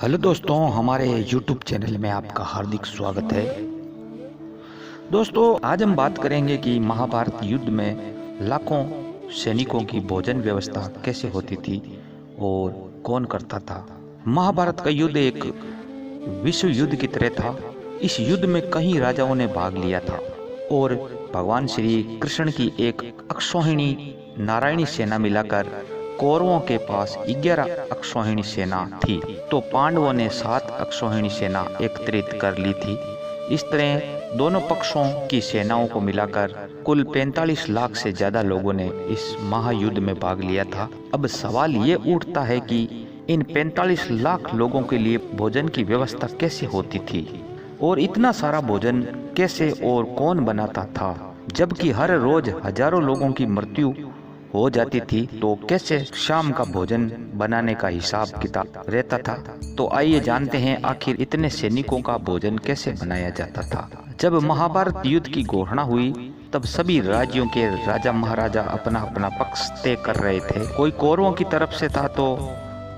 Hello दोस्तों, हमारे YouTube channel में आपका हार्दिक स्वागत है। दोस्तों, आज हम बात करेंगे कि महाभारत युद्ध में लाखों सैनिकों की भोजन व्यवस्था कैसे होती थी और कौन करता था। महाभारत का युद्ध एक विश्व युद्ध की तरह था। इस युद्ध में कई राजाओं ने भाग लिया था और भगवान श्री कृष्ण की एक अक्षौहिणी नारायणी सेना मिलाकर कौरवों के पास 11 अक्षौहिणी सेना थी, तो पांडवों ने 7 अक्षौहिणी सेना एकत्रित कर ली थी। इस तरह दोनों पक्षों की सेनाओं को मिलाकर कुल 45 लाख से ज्यादा लोगों ने इस महायुद्ध में भाग लिया था। अब सवाल ये उठता है कि इन 45 लाख लोगों के लिए भोजन की व्यवस्था कैसे होती थी और इतना सारा भोजन कैसे और कौन बनाता था, जबकि हर रोज हजारों लोगों की मृत्यु हो जाती थी। तो कैसे शाम का भोजन बनाने का हिसाब किताब रहता था। तो आइए जानते हैं आखिर इतने सैनिकों का भोजन कैसे बनाया जाता था। जब महाभारत युद्ध की घोषणा हुई तब सभी राज्यों के राजा महाराजा अपना अपना पक्ष तय कर रहे थे। कोई कौरवों की तरफ से था तो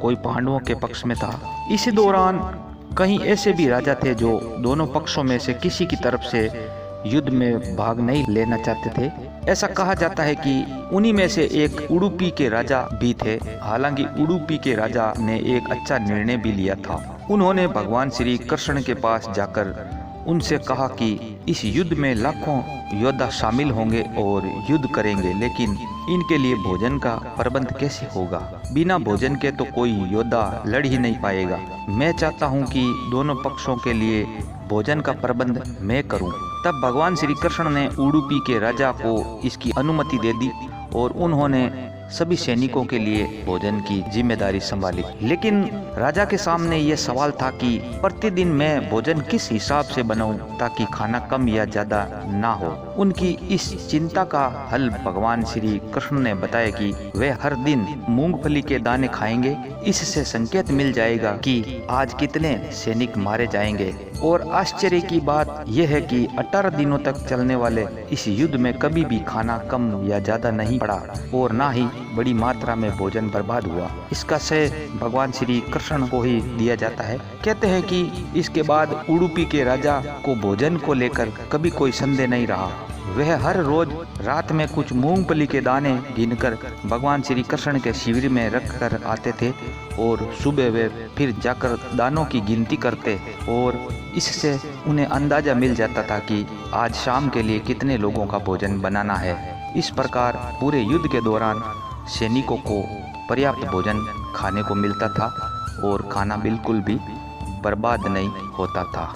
कोई पांडवों के पक्ष में था। इसी दौरान कहीं ऐसे भी राजा थे जो दोनों पक्षों में से किसी की तरफ से युद्ध में भाग नहीं लेना चाहते थे। ऐसा कहा जाता है कि उन्हीं में से एक उडुपी के राजा भी थे। हालांकि उडुपी के राजा ने एक अच्छा निर्णय भी लिया था। उन्होंने भगवान श्री कृष्ण के पास जाकर उनसे कहा कि इस युद्ध में लाखों योद्धा शामिल होंगे और युद्ध करेंगे, लेकिन इनके लिए भोजन का प्रबंध कैसे होगा। बिना भोजन के तो कोई योद्धा लड़ ही नहीं पाएगा। मैं चाहता हूं कि दोनों पक्षों के लिए भोजन का प्रबंध मैं करूं। तब भगवान श्री कृष्ण ने उडुपी के राजा को इसकी अनुमति दे दी और उन्होंने सभी सैनिकों के लिए भोजन की जिम्मेदारी संभाली। लेकिन राजा के सामने ये सवाल था कि प्रतिदिन मैं भोजन किस हिसाब से बनाऊं ताकि खाना कम या ज्यादा ना हो। उनकी इस चिंता का हल भगवान श्री कृष्ण ने बताया कि वे हर दिन मूंगफली के दाने खाएंगे। इससे संकेत मिल जाएगा कि आज कितने सैनिक मारे जाएंगे। और आश्चर्य की बात यह है कि 18 दिनों तक चलने वाले इस युद्ध में कभी भी खाना कम या ज्यादा नहीं पड़ा और ना ही बड़ी मात्रा में भोजन बर्बाद हुआ। इसका श्रेय भगवान श्री कृष्ण को ही दिया जाता है। कहते हैं कि इसके बाद उडुपी के राजा को भोजन को लेकर कभी कोई संदेह नहीं रहा। वह हर रोज रात में कुछ मूंगफली के दाने गिनकर भगवान श्री कृष्ण के शिविर में रख कर आते थे और सुबह वे फिर जाकर दानों की गिनती करते और इससे उन्हें अंदाजा मिल जाता था कि आज शाम के लिए कितने लोगों का भोजन बनाना है। इस प्रकार पूरे युद्ध के दौरान सैनिकों को पर्याप्त भोजन खाने को मिलता था और खाना बिल्कुल भी बर्बाद नहीं होता था।